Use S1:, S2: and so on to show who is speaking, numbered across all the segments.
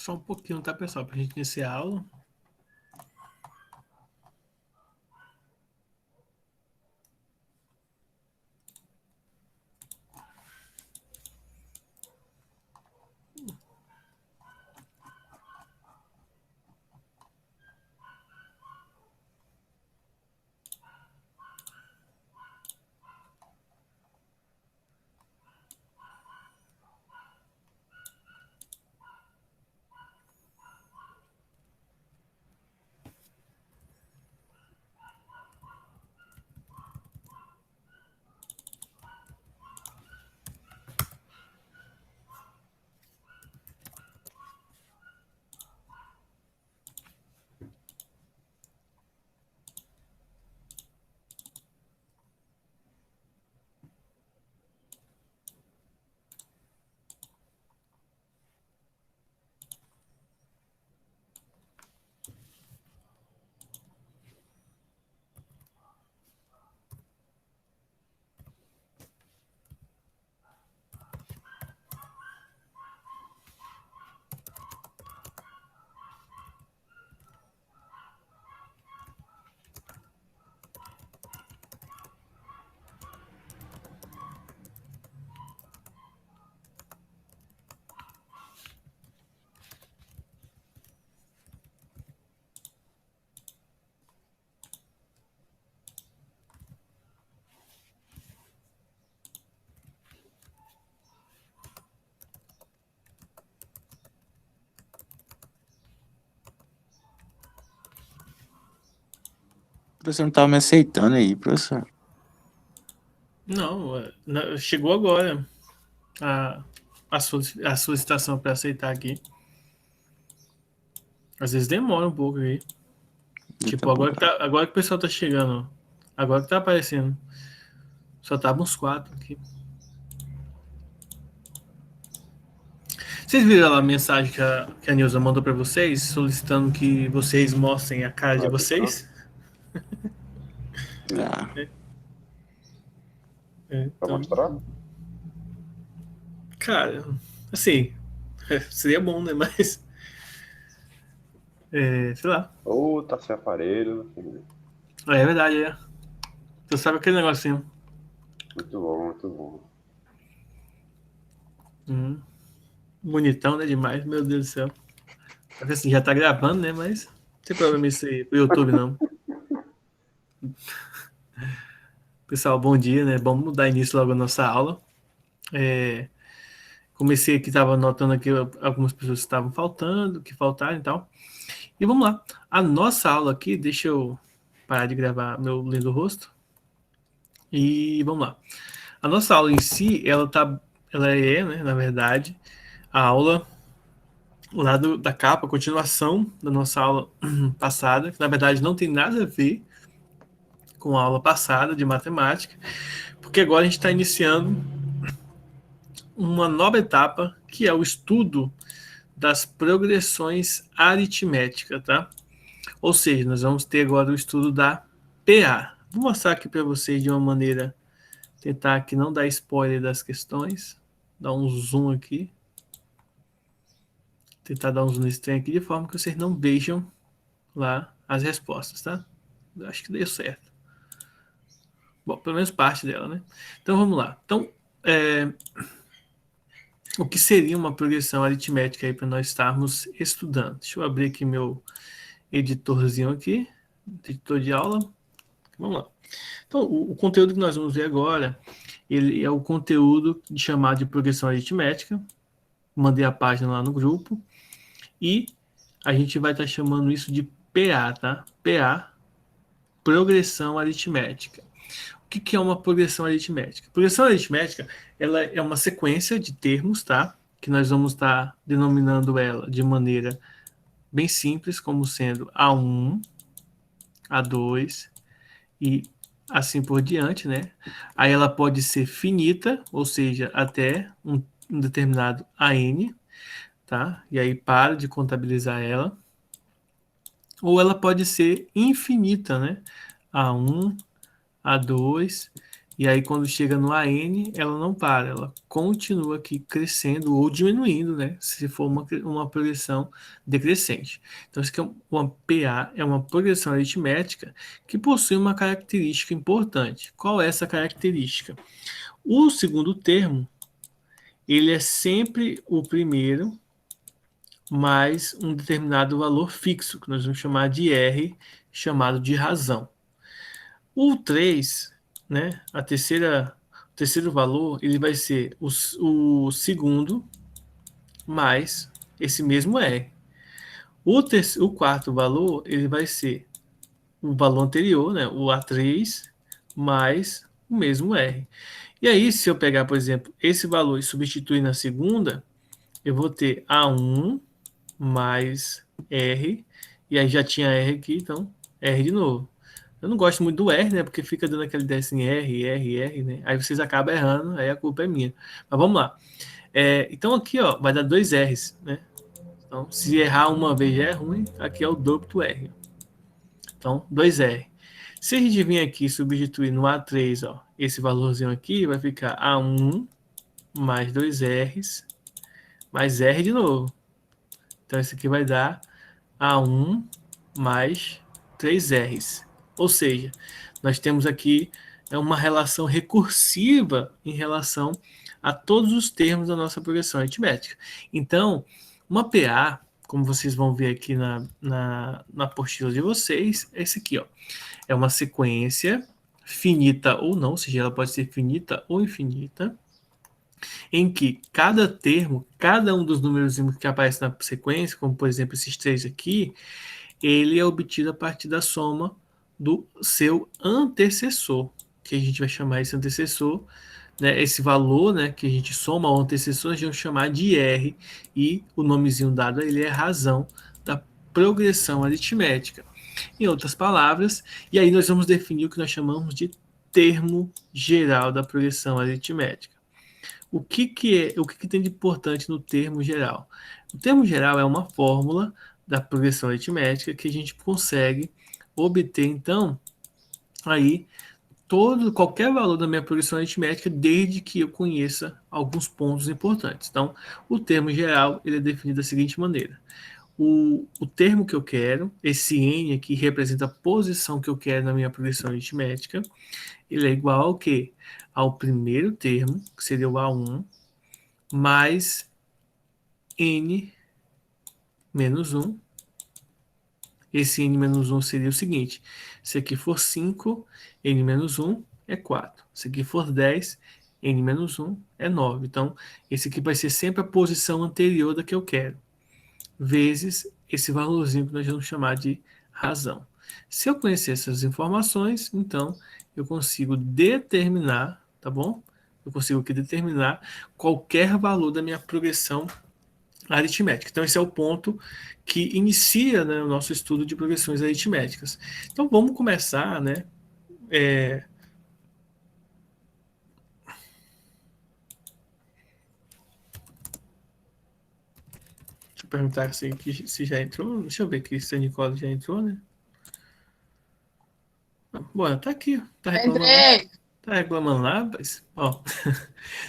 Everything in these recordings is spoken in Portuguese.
S1: Só um pouquinho, tá, pessoal? Pra gente iniciar a aula.
S2: O professor não tava me aceitando aí, professor.
S1: Não, chegou agora a, a solicitação para aceitar aqui. Às vezes demora um pouco aí.
S2: Eita
S1: Tipo,
S2: porra.
S1: agora que o pessoal tá chegando. Agora que tá aparecendo. Só tava uns 4 aqui. Vocês viram lá a mensagem que a Nilza mandou para vocês, solicitando que vocês mostrem a cara de vocês?
S2: Ah,
S3: Pra
S1: Então,
S3: mostrar?
S1: cara, assim, seria bom, né? Mas, sei lá.
S3: Ou tá sem aparelho, não sei.
S1: É verdade, é. Tu sabe aquele negocinho.
S3: Muito bom, muito bom.
S1: Bonitão, né? Demais, meu Deus do céu. Assim, já tá gravando, né? Mas não tem problema isso aí pro YouTube, não. Pessoal, bom dia, né? Vamos dar início logo à nossa aula. É, comecei aqui, tava notando aqui algumas pessoas que estavam faltando, que faltaram e tal. E vamos lá. A nossa aula aqui, deixa eu parar de gravar meu lindo rosto. E vamos lá. A nossa aula em si, ela é, né, na verdade, a aula lá da capa, a continuação da nossa aula passada, que na verdade não tem nada a ver com a aula passada de matemática, porque agora a gente está iniciando uma nova etapa, que é o estudo das progressões aritméticas, tá? Ou seja, nós vamos ter agora o estudo da PA. Vou mostrar aqui para vocês de uma maneira, tentar aqui não dar spoiler das questões, dar um zoom aqui, tentar dar um zoom nesse trem aqui, de forma que vocês não vejam lá as respostas, tá? Eu acho que deu certo. Bom, pelo menos parte dela, né? Então vamos lá. Então, o que seria uma progressão aritmética aí para nós estarmos estudando? Deixa eu abrir aqui meu editorzinho aqui, editor de aula. Vamos lá. Então, o conteúdo que nós vamos ver agora, ele é o conteúdo chamado de progressão aritmética. Mandei a página lá no grupo e a gente vai estar chamando isso de PA, tá? PA, progressão aritmética. O que é uma progressão aritmética? Progressão aritmética, ela é uma sequência de termos, tá? Que nós vamos estar denominando ela de maneira bem simples, como sendo A1, A2 e assim por diante, né? Aí ela pode ser finita, ou seja, até um determinado AN, tá? E aí para de contabilizar ela. Ou ela pode ser infinita, né? A1, A2 E aí, quando chega no AN, ela não para, ela continua aqui crescendo ou diminuindo, né? Se for uma progressão decrescente. Então, isso aqui é uma PA, é uma progressão aritmética que possui uma característica importante. Qual é essa característica? O segundo termo, ele é sempre o primeiro mais um determinado valor fixo, que nós vamos chamar de R, chamado de razão. O 3, né, o terceiro valor, ele vai ser o segundo mais esse mesmo R. O quarto valor, ele vai ser o valor anterior, né, o A3, mais o mesmo R. E aí, se eu pegar, por exemplo, esse valor e substituir na segunda, eu vou ter A1 mais R, e aí já tinha R aqui, então R de novo. Eu não gosto muito do R, né? Porque fica dando aquele DS em R, R, R, né? Aí vocês acabam errando, aí a culpa é minha. Mas vamos lá. Então aqui, ó, vai dar dois R's, né? Então, se errar uma vez já é ruim, aqui é o dobro do R. Então, 2R. Se a gente vir aqui substituir no A3, ó, esse valorzinho aqui vai ficar A1 mais 2R's mais R de novo. Então, isso aqui vai dar A1 mais 3R's. Ou seja, nós temos aqui uma relação recursiva em relação a todos os termos da nossa progressão aritmética. Então, uma PA, como vocês vão ver aqui na apostila de vocês, é esse aqui, ó. É uma sequência finita ou não, ou seja, ela pode ser finita ou infinita, em que cada termo, cada um dos números que aparece na sequência, como por exemplo esses três aqui, ele é obtido a partir da soma do seu antecessor, que a gente vai chamar esse antecessor, né, esse valor, né, que a gente soma ao antecessor, a gente vai chamar de R, e o nomezinho dado a ele é razão da progressão aritmética. Em outras palavras, e aí nós vamos definir o que nós chamamos de termo geral da progressão aritmética. O que tem de importante no termo geral? O termo geral é uma fórmula da progressão aritmética que a gente consegue obter, então, aí qualquer valor da minha progressão aritmética, desde que eu conheça alguns pontos importantes. Então, o termo geral ele é definido da seguinte maneira: o termo que eu quero, esse n aqui representa a posição que eu quero na minha progressão aritmética, ele é igual ao quê? Ao primeiro termo, que seria o A1, mais n menos 1. Esse n menos 1 seria o seguinte: se aqui for 5, n menos 1 é 4. Se aqui for 10, n menos 1 é 9. Então, esse aqui vai ser sempre a posição anterior da que eu quero, vezes esse valorzinho que nós vamos chamar de razão. Se eu conhecer essas informações, então eu consigo determinar, tá bom? Eu consigo aqui determinar qualquer valor da minha progressão aritmética. Então, esse é o ponto que inicia, né, o nosso estudo de progressões aritméticas. Então, vamos começar, né? Deixa eu perguntar se já entrou. Deixa eu ver aqui se a Nicole já entrou, né? Bom, tá aqui, tá reclamando.
S4: Entrei.
S1: Tá reclamando lá, rapaz? Ó,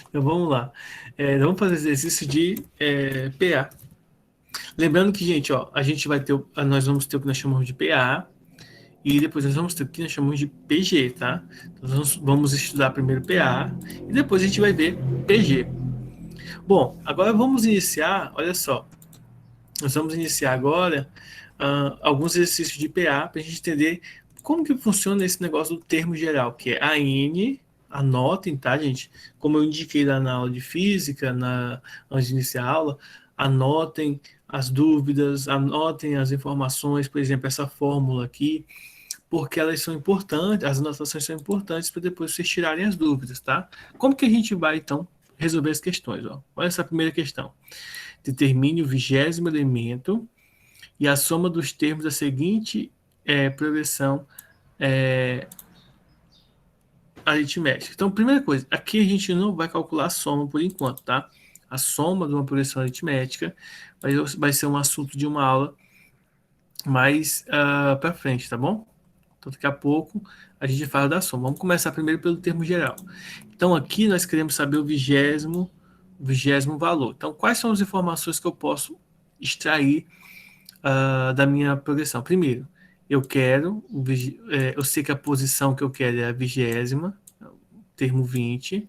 S1: então vamos lá. Vamos fazer exercício de PA. Lembrando que, gente, ó, nós vamos ter o que nós chamamos de PA e depois nós vamos ter o que nós chamamos de PG, tá? Então, nós vamos estudar primeiro PA e depois a gente vai ver PG. Bom, agora vamos iniciar, olha só, nós vamos iniciar agora alguns exercícios de PA para a gente entender como que funciona esse negócio do termo geral, que é AN, anotem, tá, gente? Como eu indiquei lá na aula de física, antes de iniciar a aula, anotem as dúvidas, anotem as informações, por exemplo, essa fórmula aqui, porque elas são importantes, as anotações são importantes para depois vocês tirarem as dúvidas, tá? Como que a gente vai, então, resolver as questões? Ó? Olha essa primeira questão. Determine o 20º elemento e a soma dos termos da seguinte progressão aritmética. Então, primeira coisa, aqui a gente não vai calcular a soma por enquanto, tá? A soma de uma progressão aritmética vai ser um assunto de uma aula mais para frente, tá bom? Então, daqui a pouco a gente fala da soma. Vamos começar primeiro pelo termo geral. Então, aqui nós queremos saber o vigésimo valor. Então, quais são as informações que eu posso extrair da minha progressão? Primeiro, eu sei que a posição que eu quero é a 20ª, termo 20,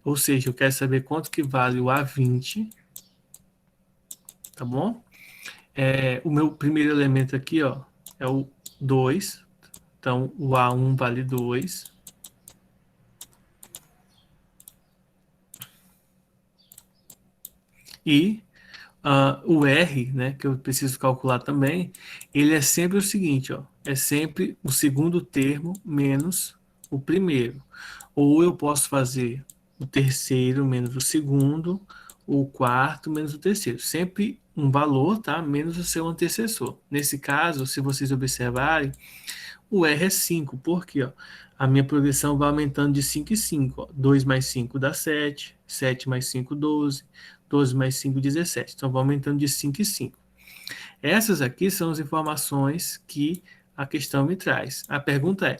S1: ou seja, eu quero saber quanto que vale o A20, tá bom? O meu primeiro elemento aqui, ó, é o 2, então o A1 vale 2. E o R, né, que eu preciso calcular também, ele é sempre o seguinte, ó, é sempre o segundo termo menos o primeiro. Ou eu posso fazer o terceiro menos o segundo, ou o quarto menos o terceiro. Sempre um valor, tá? Menos o seu antecessor. Nesse caso, se vocês observarem, o R é 5, porque ó, a minha progressão vai aumentando de 5 em 5. Ó. 2 mais 5 dá 7, 7 mais 5, 12, 12 mais 5, 17. Então, vai aumentando de 5 em 5. Essas aqui são as informações que a questão me traz. A pergunta é,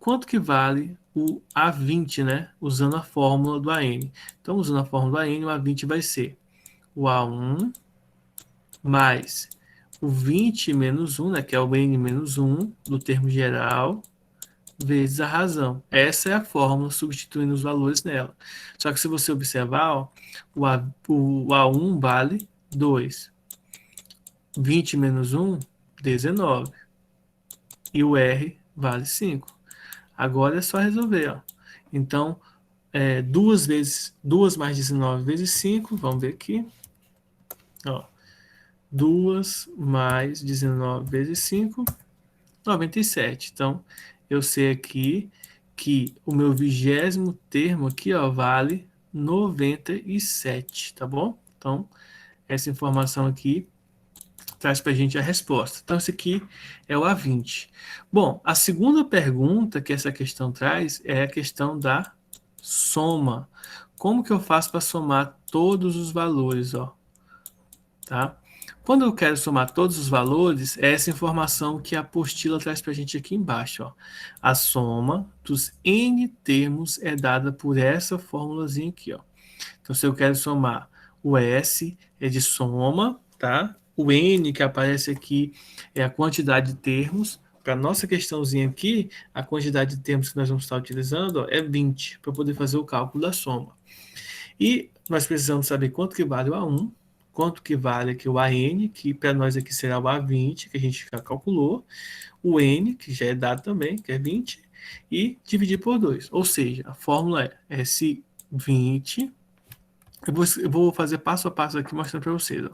S1: quanto que vale o A20, né? Usando a fórmula do AN. Então, usando a fórmula do AN, o A20 vai ser o A1 mais o 20 menos 1, né? Que é o N menos 1 do termo geral, vezes a razão. Essa é a fórmula substituindo os valores nela. Só que se você observar, ó, o A1 vale 2. 20 menos 1, 19. E o R vale 5. Agora é só resolver. Ó. Então, 2 mais 19 vezes 5, vamos ver aqui. Ó, 2 mais 19 vezes 5, 97. Então, eu sei aqui que o meu 20º termo aqui, ó, vale 97, tá bom? Então, essa informação aqui traz para a gente a resposta. Então, esse aqui é o A20. Bom, a segunda pergunta que essa questão traz é a questão da soma. Como que eu faço para somar todos os valores, ó? Tá? Quando eu quero somar todos os valores, é essa informação que a apostila traz para a gente aqui embaixo. Ó. A soma dos N termos é dada por essa formulazinha aqui. Ó. Então, se eu quero somar o S, é de soma, tá? O N que aparece aqui é a quantidade de termos. Para a nossa questãozinha aqui, a quantidade de termos que nós vamos estar utilizando ó, é 20, para poder fazer o cálculo da soma. E nós precisamos saber quanto que vale o A1, quanto que vale aqui o AN, que para nós aqui será o A20, que a gente já calculou, o N, que já é dado também, que é 20, e dividir por 2. Ou seja, a fórmula é S20, eu vou fazer passo a passo aqui mostrando para vocês. Ó.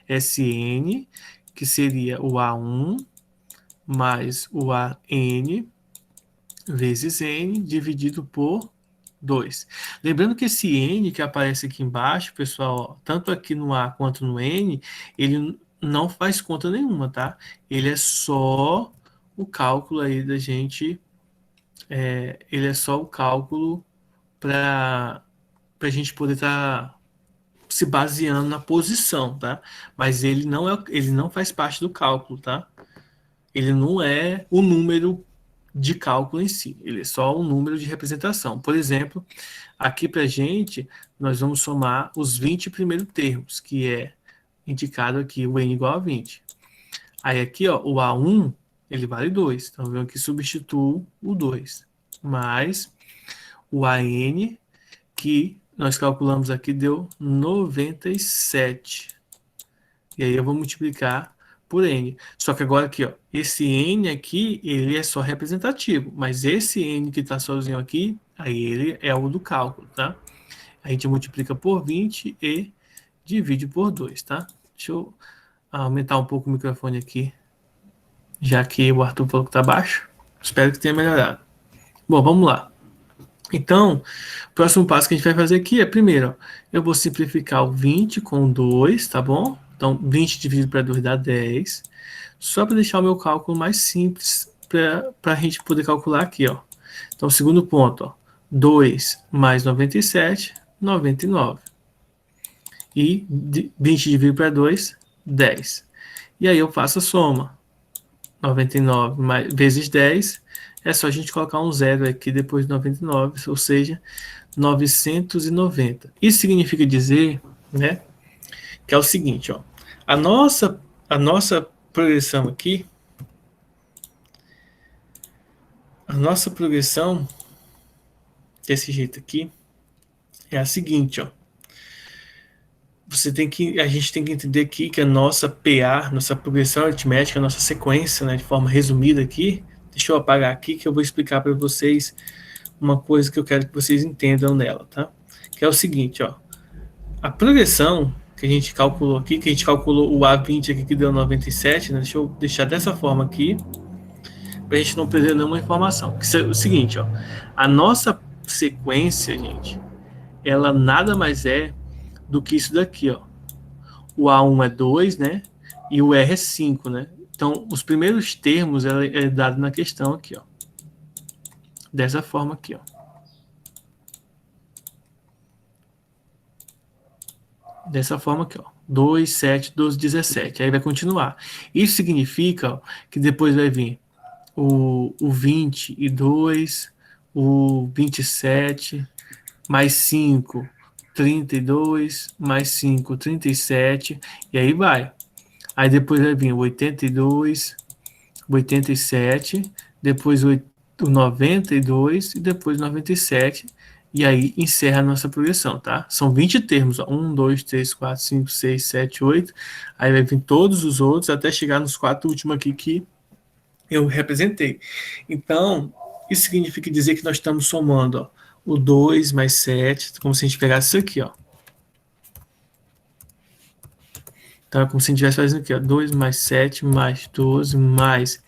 S1: SN, que seria o A1, mais o AN, vezes N, dividido por 2. Lembrando que esse N que aparece aqui embaixo, pessoal, tanto aqui no A quanto no N, ele não faz conta nenhuma, tá? Ele é só o cálculo aí da gente, ele é só o cálculo para a gente poder estar se baseando na posição, tá? Mas ele não faz parte do cálculo, tá? Ele não é o número de cálculo em si, ele é só um número de representação. Por exemplo, aqui para a gente, nós vamos somar os 20 primeiros termos, que é indicado aqui o N igual a 20. Aí aqui, ó, o A1, ele vale 2. Então, eu aqui substituo o 2. Mais o AN, que nós calculamos aqui, deu 97. E aí eu vou multiplicar por N. Só que agora aqui, ó, esse N aqui, ele é só representativo, mas esse N que está sozinho aqui, aí ele é o do cálculo, tá? A gente multiplica por 20 e divide por 2, tá? Deixa eu aumentar um pouco o microfone aqui, já que o Arthur falou que tá baixo. Espero que tenha melhorado. Bom, vamos lá. Então, o próximo passo que a gente vai fazer aqui é, primeiro, ó, eu vou simplificar o 20 com 2, tá bom? Então, 20 dividido para 2 dá 10. Só para deixar o meu cálculo mais simples para a gente poder calcular aqui, ó. Então, segundo ponto, ó, 2 mais 97, 99. E 20 dividido para 2, 10. E aí eu faço a soma. 99 vezes 10, é só a gente colocar um zero aqui depois de 99, ou seja, 990. Isso significa dizer, né, que é o seguinte, ó, a nossa progressão aqui, a nossa progressão desse jeito aqui é a seguinte, ó. A gente tem que entender aqui que a nossa PA, nossa progressão aritmética, a nossa sequência, né, de forma resumida aqui, deixa eu apagar aqui que eu vou explicar para vocês uma coisa que eu quero que vocês entendam nela, tá? Que é o seguinte, ó, a progressão que a gente calculou aqui, que a gente calculou o A20 aqui que deu 97, né? Deixa eu deixar dessa forma aqui, para a gente não perder nenhuma informação. Que é o seguinte, ó, a nossa sequência, gente, ela nada mais é do que isso daqui, ó. O A1 é 2, né? E o R é 5, né? Então, os primeiros termos é dado na questão aqui, ó. Dessa forma aqui, ó. Dessa forma aqui, ó. 2, 7, 12, 17. Aí vai continuar. Isso significa, ó, que depois vai vir o 22, o 27, mais 5, 32, mais 5, 37, e aí vai. Aí depois vai vir o 82, o 87, depois o 92 e depois o 97, e aí encerra a nossa progressão, tá? São 20 termos, ó. 1, 2, 3, 4, 5, 6, 7, 8, aí vai vir todos os outros até chegar nos 4 últimos aqui que eu representei. Então, isso significa dizer que nós estamos somando, ó, o 2 mais 7, como se a gente pegasse isso aqui, ó. Então, é como se a gente estivesse fazendo aqui, ó, 2 mais 7 mais 12 mais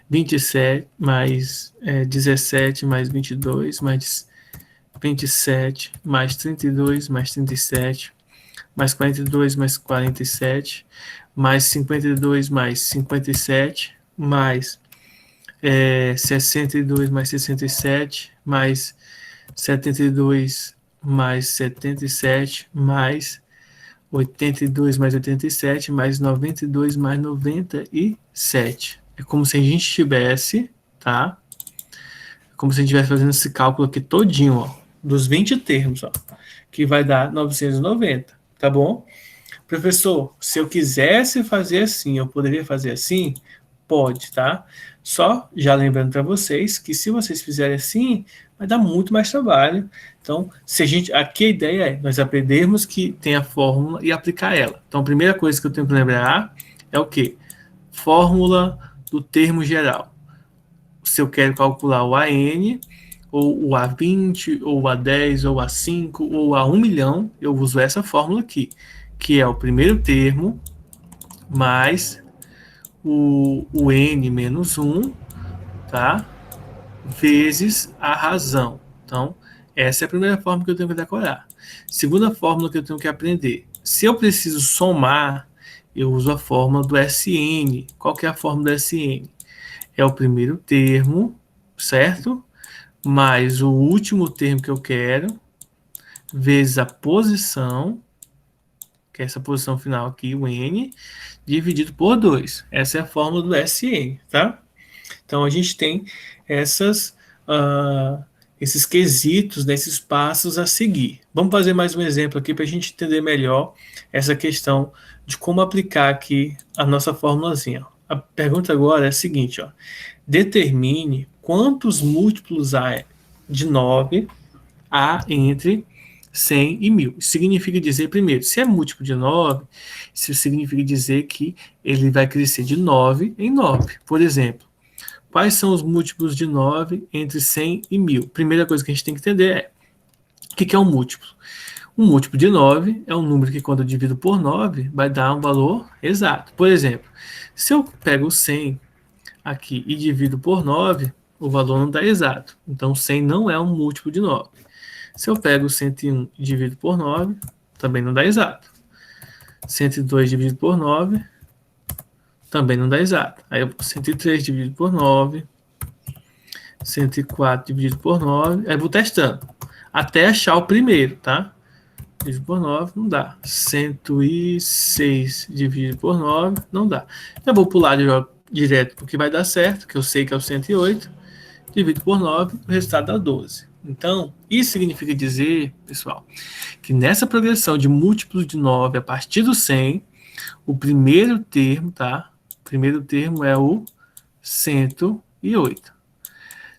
S1: 27 mais 17 mais 22 mais 27 mais 32 mais 37 mais 42 mais 47 mais 52 mais 57 mais 62 mais 67 mais 72 mais 77 mais 82 mais 87 mais 92 mais 97. É como se a gente tivesse, tá? Como se a gente estivesse fazendo esse cálculo aqui todinho, ó, dos 20 termos, ó, que vai dar 990, tá bom? Professor, se eu quisesse fazer assim, eu poderia fazer assim? Pode, tá? Só já lembrando para vocês que se vocês fizerem assim, vai dar muito mais trabalho. Então, aqui a ideia é nós aprendermos que tem a fórmula e aplicar ela. Então, a primeira coisa que eu tenho que lembrar é o quê? Fórmula do termo geral. Se eu quero calcular o AN, ou o A20, ou o A10, ou o A5, ou o A1 milhão, eu uso essa fórmula aqui, que é o primeiro termo mais o N menos 1, tá? Vezes a razão. Então, essa é a primeira fórmula que eu tenho que decorar. Segunda fórmula que eu tenho que aprender. Se eu preciso somar, eu uso a fórmula do SN. Qual que é a fórmula do SN? É o primeiro termo, certo? Mais o último termo que eu quero, vezes a posição, que é essa posição final aqui, o N, dividido por 2. Essa é a fórmula do SN, tá? Então, a gente tem esses quesitos, né, esses passos a seguir. Vamos fazer mais um exemplo aqui para a gente entender melhor essa questão de como aplicar aqui a nossa formulazinha. A pergunta agora é a seguinte, ó. Determine quantos múltiplos há de 9 há entre 100 e 1000. Isso significa dizer, primeiro, se é múltiplo de 9, isso significa dizer que ele vai crescer de 9 em 9. Por exemplo, quais são os múltiplos de 9 entre 100 e 1000? Primeira coisa que a gente tem que entender é o que é um múltiplo. Um múltiplo de 9 é um número que, quando eu divido por 9, vai dar um valor exato. Por exemplo, se eu pego o 100 aqui e divido por 9, o valor não dá exato. Então, 100 não é um múltiplo de 9. Se eu pego o 101 e divido por 9, também não dá exato. 102 dividido por 9, também não dá exato. Aí eu 103 dividido por 9, 104 dividido por 9, aí eu vou testando, até achar o primeiro, tá? Dividido por 9, não dá. 106 dividido por 9, não dá. Eu vou pular direto porque vai dar certo, que eu sei que é o 108, divido por 9, o resultado dá 12. Então, isso significa dizer, pessoal, que nessa progressão de múltiplos de 9 a partir do 100, o primeiro termo, tá? O primeiro termo é o 108.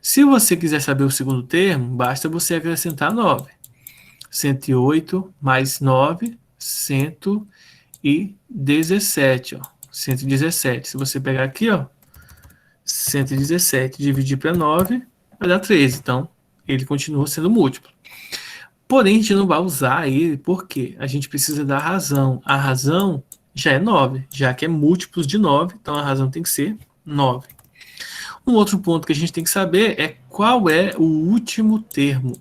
S1: Se você quiser saber o segundo termo, basta você acrescentar 9. 108 mais 9, 117, ó. 117. Se você pegar aqui, ó, 117 dividir para 9, vai dar 13. Então, ele continua sendo múltiplo. Porém, a gente não vai usar ele porque a gente precisa da razão. A razão já é 9, já que é múltiplos de 9, então a razão tem que ser 9. Um outro ponto que a gente tem que saber é qual é o último termo.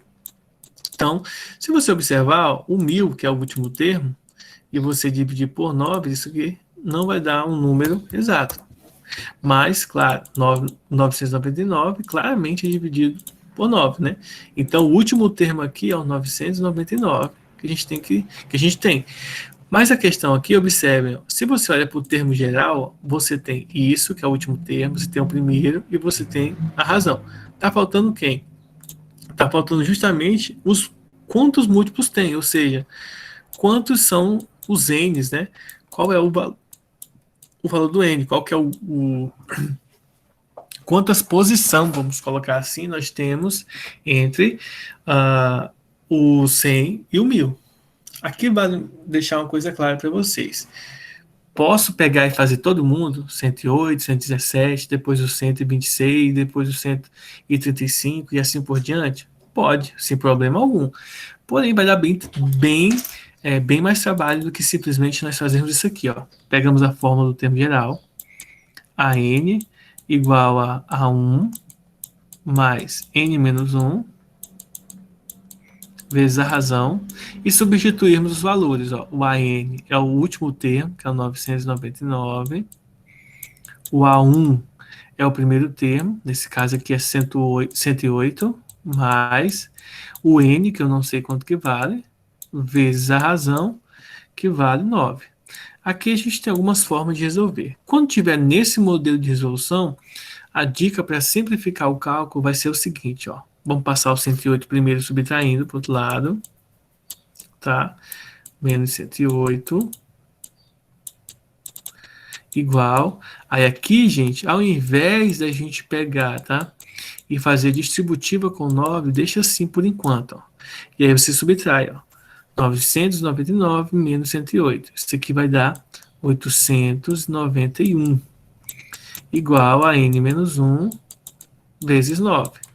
S1: Então, se você observar o 1000, que é o último termo, e você dividir por 9, isso aqui não vai dar um número exato. Mas, claro, 999 claramente é dividido por 9, né? Então, o último termo aqui é o 999 que a gente tem. Mas a questão aqui, observe, se você olha para o termo geral, você tem isso, que é o último termo, você tem o primeiro e você tem a razão. Tá faltando quem? Tá faltando justamente os quantos múltiplos tem, ou seja, quantos são os n's, né? Qual é o valor do n, qual que é quantas posições, vamos colocar assim, nós temos entre o 100 e o 1000. Aqui vale deixar uma coisa clara para vocês. Posso pegar e fazer todo mundo, 108, 117, depois o 126, depois o 135 e assim por diante? Pode, sem problema algum. Porém, vai dar bem mais trabalho do que simplesmente nós fazermos isso aqui. Ó. Pegamos a fórmula do termo geral, a n igual a A1 mais n menos 1 vezes a razão e substituirmos os valores. Ó. O AN é o último termo, que é o 999. O A1 é o primeiro termo, nesse caso aqui é 108, mais o N, que eu não sei quanto que vale, vezes a razão, que vale 9. Aqui a gente tem algumas formas de resolver. Quando tiver nesse modelo de resolução, a dica para simplificar o cálculo vai ser o seguinte, ó. Vamos passar o 108 primeiro subtraindo para o outro lado, tá? Menos 108 igual. Aí aqui, gente, ao invés da gente pegar, tá? E fazer distributiva com 9, deixa assim por enquanto, ó. E aí você subtrai, ó. 999 menos 108. Isso aqui vai dar 891 igual a n menos 1 vezes 9.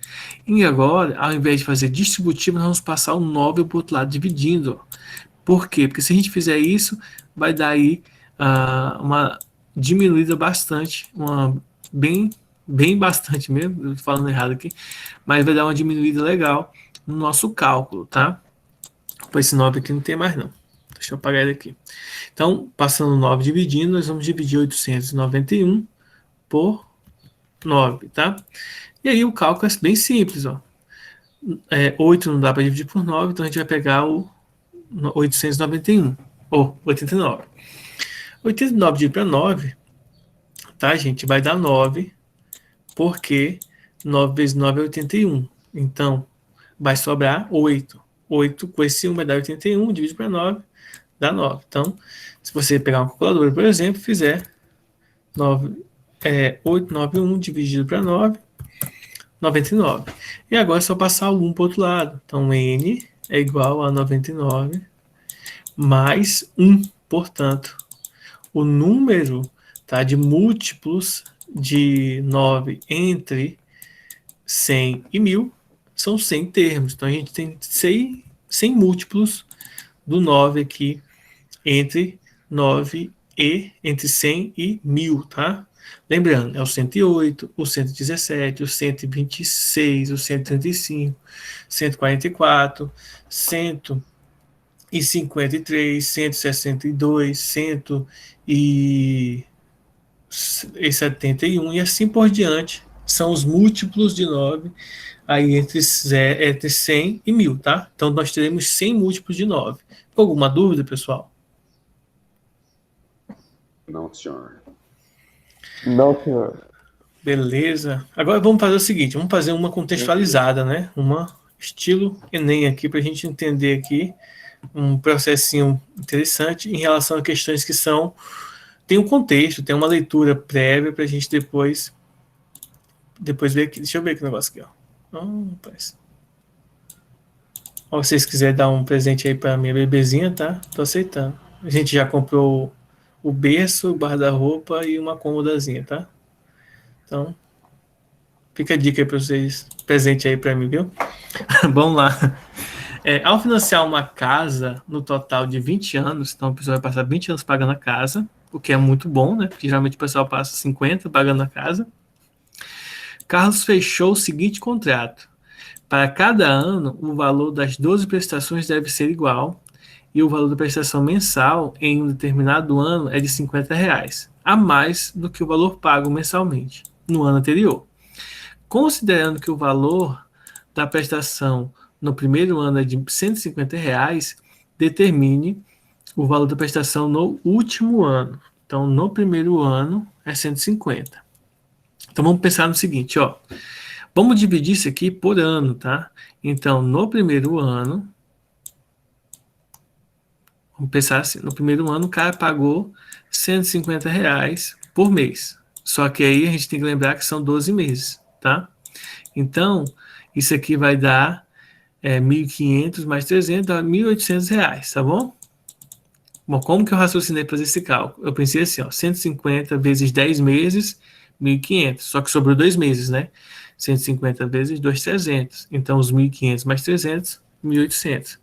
S1: E agora, ao invés de fazer distributiva, nós vamos passar o 9 para o outro lado, dividindo. Por quê? Porque se a gente fizer isso, vai dar aí uma diminuída bastante, bem bastante mesmo, falando errado aqui, mas vai dar uma diminuída legal no nosso cálculo, tá? Para esse 9 aqui não tem mais não. Deixa eu apagar ele aqui. Então, passando 9 dividindo, nós vamos dividir 891 por 9, tá? E aí o cálculo é bem simples, ó. 8 não dá para dividir por 9, então a gente vai pegar o 891, ou 89. 89 dividido para 9, tá, gente? Vai dar 9, porque 9 vezes 9 é 81. Então, vai sobrar 8. 8 com esse 1 vai dar 81, divide para 9, dá 9. Então, se você pegar uma calculadora, por exemplo, fizer 891 dividido para 9, 99. E agora é só passar o 1 para o outro lado. Então, n é igual a 99 mais 1. Portanto, o número, tá, de múltiplos de 9 entre 100 e 1000 são 100 termos. Então, a gente tem 100 múltiplos do 9 aqui entre 100 e 1000, tá? Lembrando, é o 108, o 117, o 126, o 135, 144, 153, 162, 171 e assim por diante. São os múltiplos de 9 aí entre 100 e 1000, tá? Então, nós teremos 100 múltiplos de 9. Alguma dúvida, pessoal?
S3: Não, senhor. Não, senhor.
S1: Beleza. Agora vamos fazer o seguinte, vamos fazer uma contextualizada, né? Uma estilo Enem aqui, para a gente entender aqui um processinho interessante em relação a questões que são... Tem um contexto, tem uma leitura prévia para a gente depois ver aqui. Deixa eu ver que negócio aqui, ó. Rapaz. Ó, se vocês quiserem dar um presente aí para minha bebezinha, tá? Tô aceitando. A gente já comprou o berço, o guarda-roupa e uma cômodazinha, tá? Então, fica a dica aí para vocês, presente aí para mim, viu? Vamos lá. Ao financiar uma casa no total de 20 anos, então a pessoa vai passar 20 anos pagando a casa, o que é muito bom, né? Porque geralmente o pessoal passa 50 pagando a casa. Carlos fechou o seguinte contrato: para cada ano, o valor das 12 prestações deve ser igual e o valor da prestação mensal em um determinado ano é de R$ 50, a mais do que o valor pago mensalmente no ano anterior. Considerando que o valor da prestação no primeiro ano é de R$ 150, determine o valor da prestação no último ano. Então, no primeiro ano é 150. Então, vamos pensar no seguinte, ó. Vamos dividir isso aqui por ano, tá? Então, no primeiro ano, vamos pensar assim, no primeiro ano o cara pagou R$ 150 por mês. Só que aí a gente tem que lembrar que são 12 meses, tá? Então, isso aqui vai dar 1.500 mais 300, dá R$ 1.800, tá bom? Bom, como que eu raciocinei para fazer esse cálculo? Eu pensei assim, ó, 150 vezes 10 meses, 1.500. Só que sobrou 2 meses, né? 150 vezes 2, 300. Então, os 1.500 mais 300, 1.800.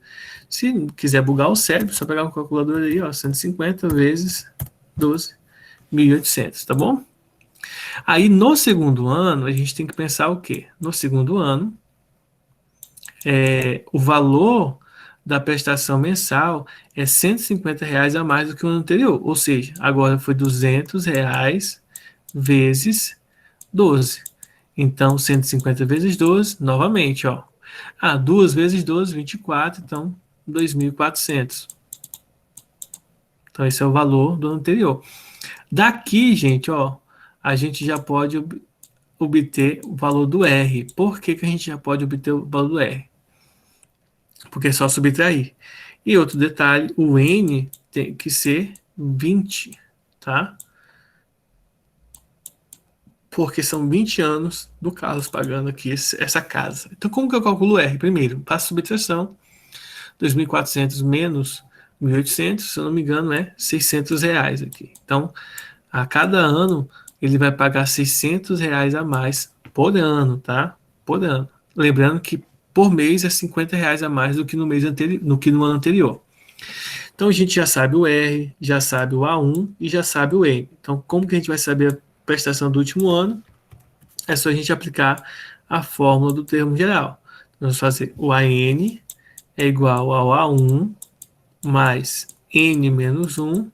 S1: Se quiser bugar o cérebro, só pegar um calculador aí, ó, 150 vezes 12, 1.800, tá bom? Aí, no segundo ano, a gente tem que pensar o quê? No segundo ano, o valor da prestação mensal é R$ 150 a mais do que o ano anterior. Ou seja, agora foi R$ 200 vezes 12. Então, 150 vezes 12, novamente, ó. 2 vezes 12, 24, então 2.400. Então, esse é o valor do ano anterior. Daqui, gente, ó, a gente já pode obter o valor do R. Por que a gente já pode obter o valor do R? Porque é só subtrair. E outro detalhe, o N tem que ser 20, tá? Porque são 20 anos do Carlos pagando aqui essa casa. Então, como que eu calculo o R? Primeiro, faço subtração. 2.400 menos 1.800, se eu não me engano, é R$ 600 aqui. Então, a cada ano, ele vai pagar R$ 600 a mais por ano, tá? Por ano. Lembrando que por mês é R$ 50 a mais do que no mês anterior, do que no ano anterior. Então a gente já sabe o R, já sabe o A1 e já sabe o N. Então, como que a gente vai saber a prestação do último ano? É só a gente aplicar a fórmula do termo geral. Vamos fazer o AN é igual ao A1 mais N menos 1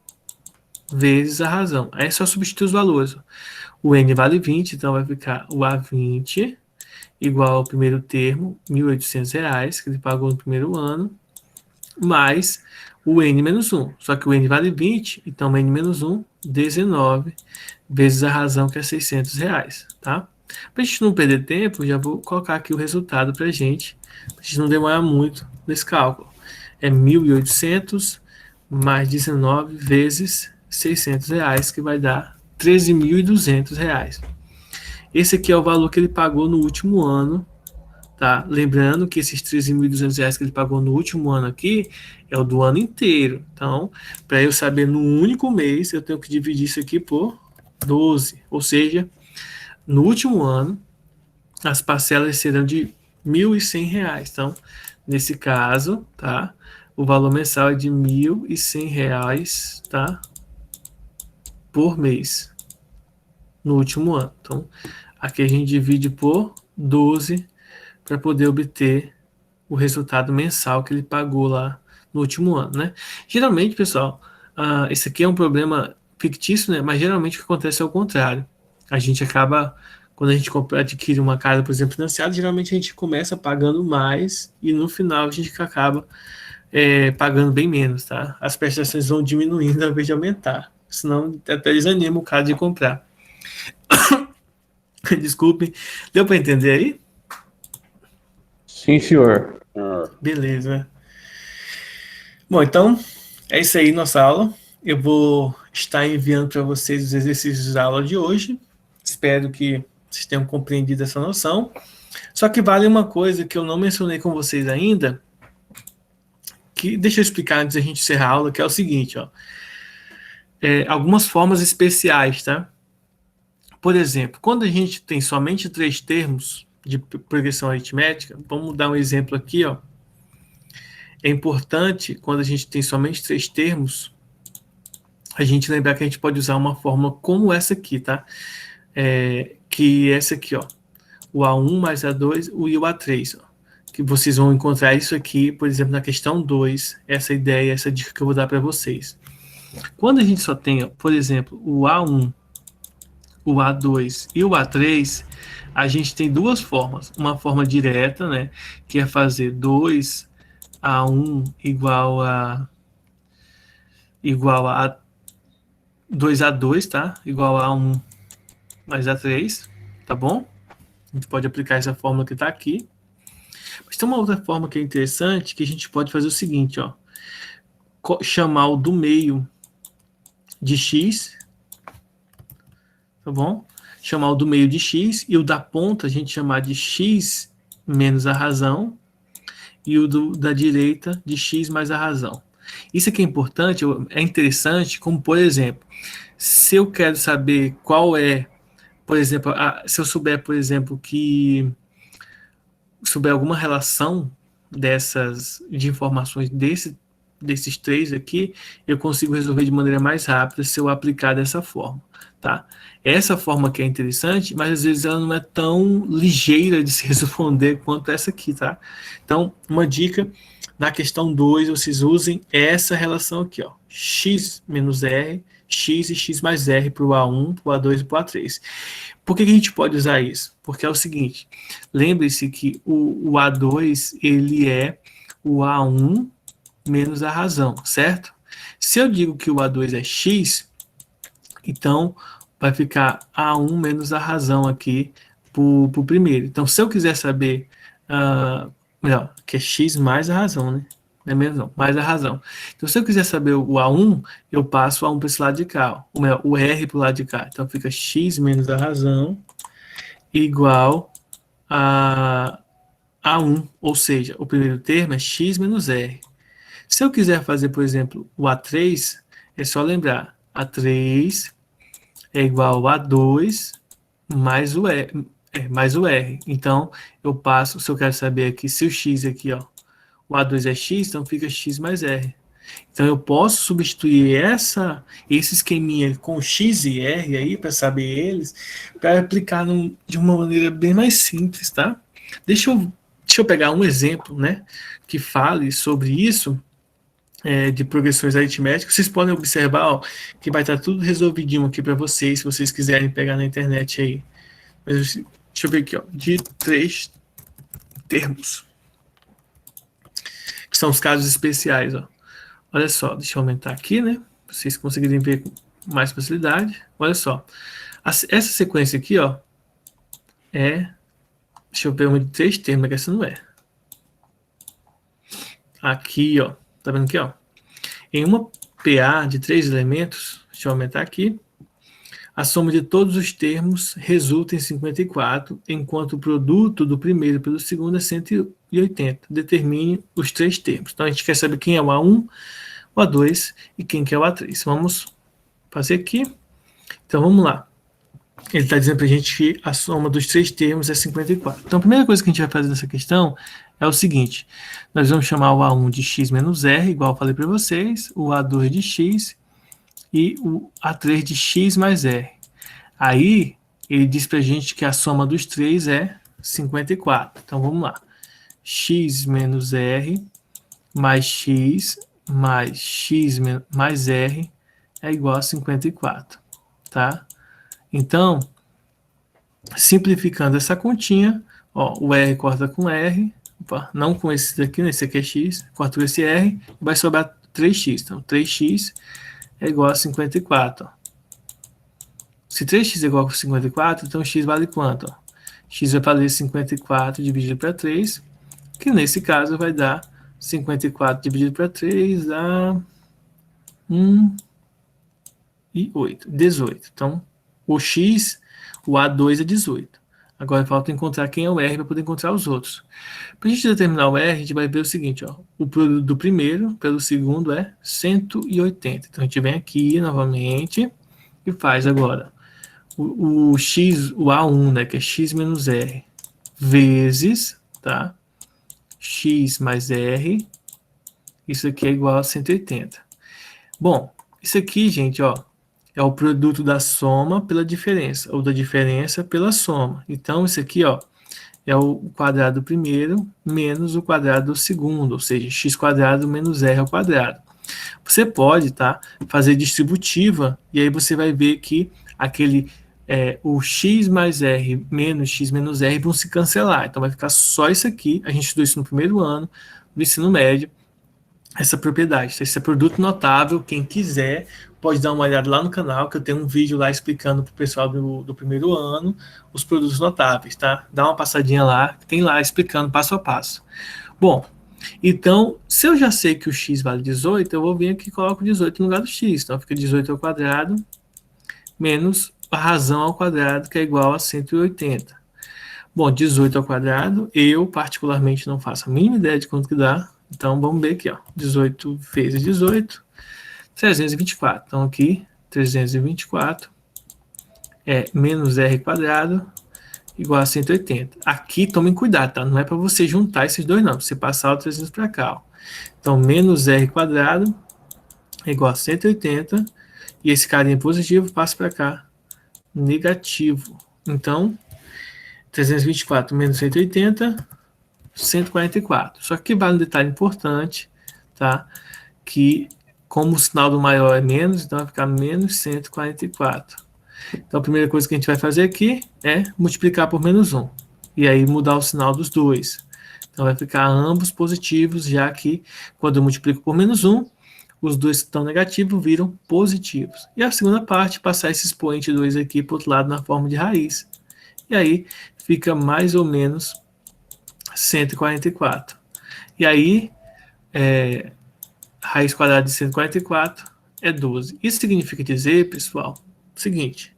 S1: vezes a razão. Aí é só substituir os valores. O N vale 20, então vai ficar o A20 igual ao primeiro termo, R$ 1.800, que ele pagou no primeiro ano, mais o N menos 1. Só que o N vale 20, então N menos 1, 19, vezes a razão, que é R$ 600, tá? Para a gente não perder tempo, já vou colocar aqui o resultado para a gente não demorar muito nesse cálculo. É 1.800 mais 19 vezes R$ 600, que vai dar R$ 13.200. Esse aqui é o valor que ele pagou no último ano, tá? Lembrando que esses R$ 13.200 que ele pagou no último ano aqui é o do ano inteiro. Então, para eu saber no único mês, eu tenho que dividir isso aqui por 12. Ou seja, no último ano, as parcelas serão de R$ 1.100. Então, nesse caso, tá? O valor mensal é de R$ 1.100, tá? Por mês, no último ano. Então, aqui a gente divide por 12 para poder obter o resultado mensal que ele pagou lá no último ano, né? Geralmente, pessoal, esse aqui é um problema fictício, né? Mas geralmente o que acontece é o contrário. A gente acaba, quando a gente adquire uma casa, por exemplo, financiada, geralmente a gente começa pagando mais e no final a gente acaba pagando bem menos, tá? As prestações vão diminuindo ao invés de aumentar. Senão até desanima o cara de comprar. Desculpe. Deu para entender aí?
S2: Sim, senhor.
S1: Beleza. Bom, então, é isso aí, nossa aula. Eu vou estar enviando para vocês os exercícios da aula de hoje. Espero que vocês tenham compreendido essa noção. Só que vale uma coisa que eu não mencionei com vocês ainda, que deixa eu explicar antes da gente encerrar a aula, que é o seguinte, ó. Algumas formas especiais, tá? Por exemplo, quando a gente tem somente 3 termos de progressão aritmética, vamos dar um exemplo aqui, ó. É importante, quando a gente tem somente 3 termos, a gente lembrar que a gente pode usar uma fórmula como essa aqui, tá? Que é essa aqui, ó. O A1 mais A2 e o A3, ó. Que vocês vão encontrar isso aqui, por exemplo, na questão 2, essa ideia, essa dica que eu vou dar para vocês. Quando a gente só tem, por exemplo, o A1, o A2 e o A3, a gente tem duas formas. Uma forma direta, né, que é fazer 2A1 igual a 2A2, tá? Igual a 1 mais A3, tá bom? A gente pode aplicar essa fórmula que está aqui. Mas tem uma outra forma que é interessante, que a gente pode fazer o seguinte, ó. Chamar o do meio de x, tá bom? Chamar o do meio de x e o da ponta a gente chamar de x menos a razão e o da direita de x mais a razão. Isso aqui é importante, é interessante, como por exemplo, se eu quero saber qual é, por exemplo, se eu souber, por exemplo, que souber alguma relação dessas de informações desses 3 aqui, eu consigo resolver de maneira mais rápida se eu aplicar dessa forma, tá? Essa forma aqui é interessante, mas às vezes ela não é tão ligeira de se responder quanto essa aqui, tá? Então, uma dica, na questão 2, vocês usem essa relação aqui, ó, x menos r, x e x mais r para o A1, para o A2 e para o A3. Por que a gente pode usar isso? Porque é o seguinte, lembre-se que o A2, ele é o A1 menos a razão, certo? Se eu digo que o A2 é x, então vai ficar A1 menos a razão aqui para o primeiro. Então, se eu quiser saber, melhor, que é x mais a razão, né? Não é menos não, mais a razão. Então, se eu quiser saber o A1, eu passo o A1 para esse lado de cá, ó, o R para o lado de cá. Então, fica x menos a razão igual a A1, ou seja, o primeiro termo é x menos R. Se eu quiser fazer, por exemplo, o A3, é só lembrar, A3 é igual a A2 mais o R. Então, eu passo, se eu quero saber aqui, se o x aqui, ó, o A2 é x, então fica x mais R. Então, eu posso substituir esse esqueminha com x e R aí, para saber eles, para aplicar de uma maneira bem mais simples, tá? Deixa eu pegar um exemplo, né, que fale sobre isso, de progressões aritméticas. Vocês podem observar, ó, que vai estar tudo resolvidinho aqui para vocês, se vocês quiserem pegar na internet aí. Mas, deixa eu ver aqui, ó, de 3 termos, que são os casos especiais, ó. Olha só, deixa eu aumentar aqui, né, para vocês conseguirem ver com mais facilidade. Olha só, essa sequência aqui, ó, deixa eu ver uma de 3 termos, que essa não é. Aqui, ó, tá vendo aqui, ó? Em uma PA de 3 elementos, deixa eu aumentar aqui, a soma de todos os termos resulta em 54, enquanto o produto do primeiro pelo segundo é 180. Determine os 3 termos. Então, a gente quer saber quem é o A1, o A2 e quem que é o A3. Vamos fazer aqui. Então, vamos lá. Ele está dizendo para a gente que a soma dos 3 termos é 54. Então, a primeira coisa que a gente vai fazer nessa questão é o seguinte. Nós vamos chamar o A1 de x menos r, igual eu falei para vocês, o A2 de x e o A3 de x mais r. Aí, ele diz para a gente que a soma dos 3 é 54. Então, vamos lá. X menos r mais x mais r é igual a 54. Tá? Então, simplificando essa continha, ó, o R corta com R, não com esse daqui, né? Esse aqui é X, corta com esse R, vai sobrar 3x. Então, 3x é igual a 54. Ó. Se 3x é igual a 54, então x vale quanto? Ó? X vai valer 54 dividido para 3, que nesse caso vai dar 54 dividido para 3 dá 1 e 8, 18. Então, o x, o A2 é 18. Agora falta encontrar quem é o R para poder encontrar os outros. Para a gente determinar o R, a gente vai ver o seguinte, ó, o produto do primeiro pelo segundo é 180. Então a gente vem aqui novamente e faz agora o x, o A1, né, que é x menos R, vezes, tá? X mais R, isso aqui é igual a 180. Bom, isso aqui, gente, ó, é o produto da soma pela diferença, ou da diferença pela soma. Então, isso aqui, ó, é o quadrado do primeiro menos o quadrado do segundo, ou seja, x quadrado menos r ao quadrado. Você pode, tá, fazer distributiva, e aí você vai ver que aquele, o x mais r menos x menos r vão se cancelar. Então, vai ficar só isso aqui. A gente estudou isso no primeiro ano do ensino médio, essa propriedade. Esse é produto notável. Quem quiser pode dar uma olhada lá no canal, que eu tenho um vídeo lá explicando para o pessoal do primeiro ano os produtos notáveis, tá? Dá uma passadinha lá, que tem lá explicando passo a passo. Bom, então, se eu já sei que o x vale 18, eu vou vir aqui e coloco 18 no lugar do x. Então, fica 18 ao quadrado menos a razão ao quadrado, que é igual a 180. Bom, 18 ao quadrado, eu particularmente não faço a mínima ideia de quanto que dá. Então, vamos ver aqui, ó. 18 vezes 18, 324. Então, aqui, 324 é menos r quadrado igual a 180. Aqui, tomem cuidado, tá? Não é para você juntar esses dois, não. Você passar o 300 para cá, ó. Então, menos r quadrado é igual a 180. E esse carinha positivo passa para cá, negativo. Então, 324 menos 180, 144. Só que vale um detalhe importante, tá? Que como o sinal do maior é menos, então vai ficar menos 144. Então a primeira coisa que a gente vai fazer aqui é multiplicar por menos 1. E aí mudar o sinal dos dois. Então vai ficar ambos positivos, já que quando eu multiplico por menos 1, os dois que estão negativos viram positivos. E a segunda parte, passar esse expoente 2 aqui para o outro lado na forma de raiz. E aí fica mais ou menos 144. E aí, raiz quadrada de 144 é 12. Isso significa dizer, pessoal, o seguinte,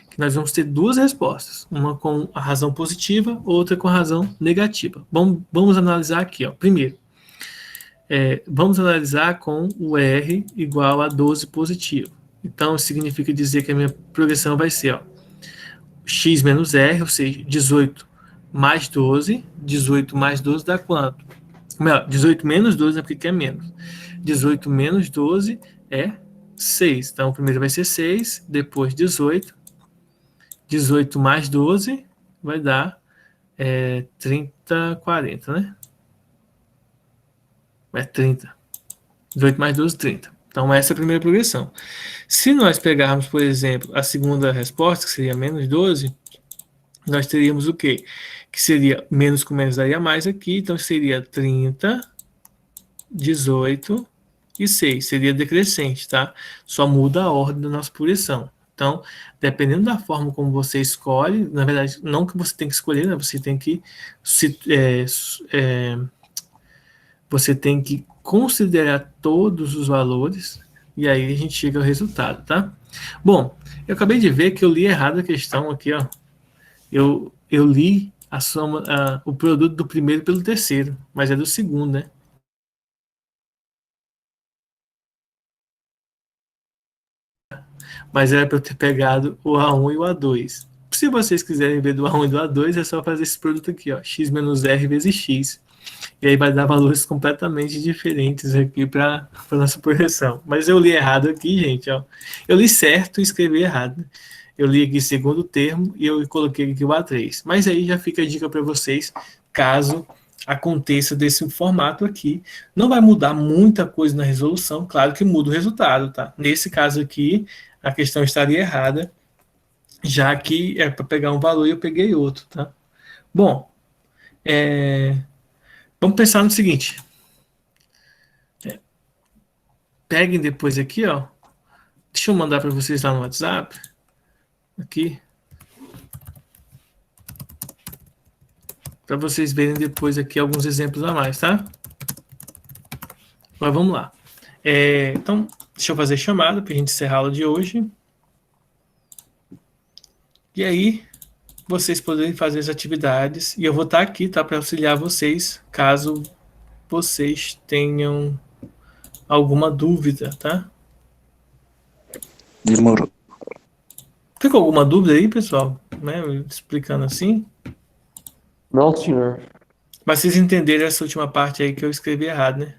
S1: que nós vamos ter duas respostas, uma com a razão positiva, outra com a razão negativa. Vamos analisar aqui, ó. Primeiro, vamos analisar com o R igual a 12 positivo. Então, significa dizer que a minha progressão vai ser, ó, x menos R, ou seja, 18 mais 12, 18 mais 12 dá quanto? Melhor, 18 menos 12 é porque é menos. 18 menos 12 é 6. Então, o primeiro vai ser 6, depois 18. 18 mais 12 vai dar 30, 40, né? É 30. 18 mais 12, 30. Então, essa é a primeira progressão. Se nós pegarmos, por exemplo, a segunda resposta, que seria menos 12, nós teríamos o quê? Que seria menos com menos daria mais aqui, então seria 30, 18 e 6. Seria decrescente, tá? Só muda a ordem da nossa progressão. Então, dependendo da forma como você escolhe, na verdade, não que você tem que escolher, né? Você tem que você tem que considerar todos os valores e aí a gente chega ao resultado, tá? Bom, eu acabei de ver que eu li errado a questão aqui, ó. Eu li a soma, o produto do primeiro pelo terceiro, mas é do segundo, né? Mas era para eu ter pegado o A1 e o A2. Se vocês quiserem ver do A1 e do A2, é só fazer esse produto aqui, ó, x menos r vezes x. E aí vai dar valores completamente diferentes aqui para a nossa projeção. Mas eu li errado aqui, gente, ó. Eu li certo e escrevi errado. Eu li aqui segundo termo e eu coloquei aqui o A3. Mas aí já fica a dica para vocês, caso aconteça desse formato aqui. Não vai mudar muita coisa na resolução, claro que muda o resultado, tá? Nesse caso aqui, a questão estaria errada, já que é para pegar um valor e eu peguei outro, tá? Bom, vamos pensar no seguinte. Peguem depois aqui, ó. Deixa eu mandar para vocês lá no WhatsApp. aqui. Para vocês verem depois aqui alguns exemplos a mais, tá? Mas vamos lá. Então, deixa eu fazer chamada para a gente encerrar a aula de hoje. E aí, vocês poderem fazer as atividades. E eu vou estar aqui, tá? Para auxiliar vocês, caso vocês tenham alguma dúvida, tá?
S2: Demorou.
S1: Ficou alguma dúvida aí, pessoal? Né? Explicando assim.
S4: Não, senhor.
S1: Mas vocês entenderam essa última parte aí que eu escrevi errado, né?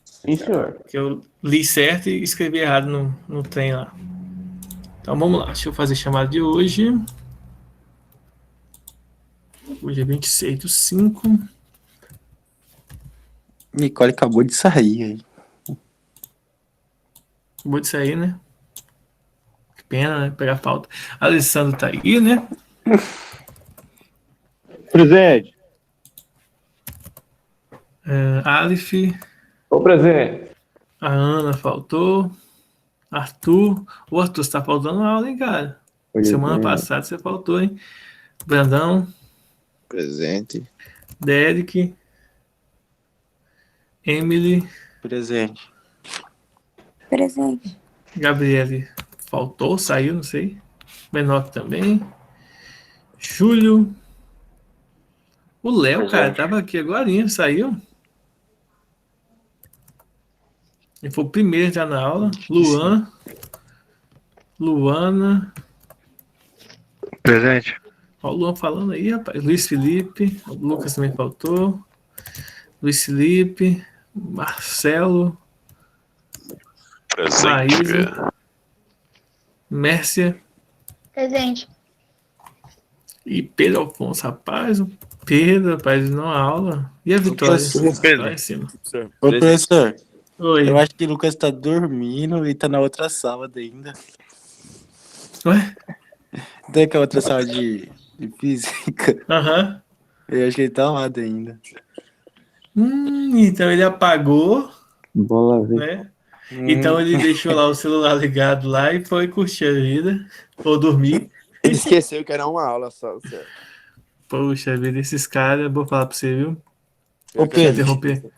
S4: Sim, senhor.
S1: Que eu li certo e escrevi errado no trem lá. Então vamos lá, deixa eu fazer a chamada de hoje. Hoje é 26/5.
S2: Nicole acabou de sair aí.
S1: Acabou de sair, né? Que pena, né? Pegar a pauta. Alessandro tá aí, né?
S5: Presente.
S1: Aleph,
S4: Ô, presente.
S1: a Ana faltou. Arthur. O Arthur, você tá faltando aula, hein, cara? Semana passada você faltou, hein? Brandão,
S6: Presente.
S1: Derek, Emily,
S2: Presente.
S7: Presente.
S1: Gabriele faltou, saiu, não sei. Menor também. Júlio. O Léo, cara, tava aqui agora, saiu. Ele foi o primeiro já na aula. Luan. Luana.
S5: Presente.
S1: Ó, o Luan falando aí, rapaz. Luiz Felipe. O Lucas também faltou. Luiz Felipe. Marcelo.
S6: Presente.
S1: Maísa. Mércia.
S7: Presente.
S1: E Pedro Alfonso, rapaz. O Pedro, rapaz, não aula. E a Vitória?
S2: Pedro.
S1: Lá em cima.
S2: Ô, professor,
S1: Oi.
S2: eu acho que o Lucas tá dormindo e tá na outra sala ainda.
S1: Ué?
S2: Tem que a outra sala de física.
S1: Aham.
S2: Eu acho que ele tá lá ainda.
S1: Então ele apagou,
S4: Bola, velho.
S1: né? Então ele deixou lá o celular ligado lá e foi curtir a vida. Ou dormir.
S6: Ele esqueceu que era uma aula só.
S1: Poxa vida, esses caras, vou falar pra você, viu?
S2: Ô,
S1: Deixa eu
S2: Pedro,
S1: interromper.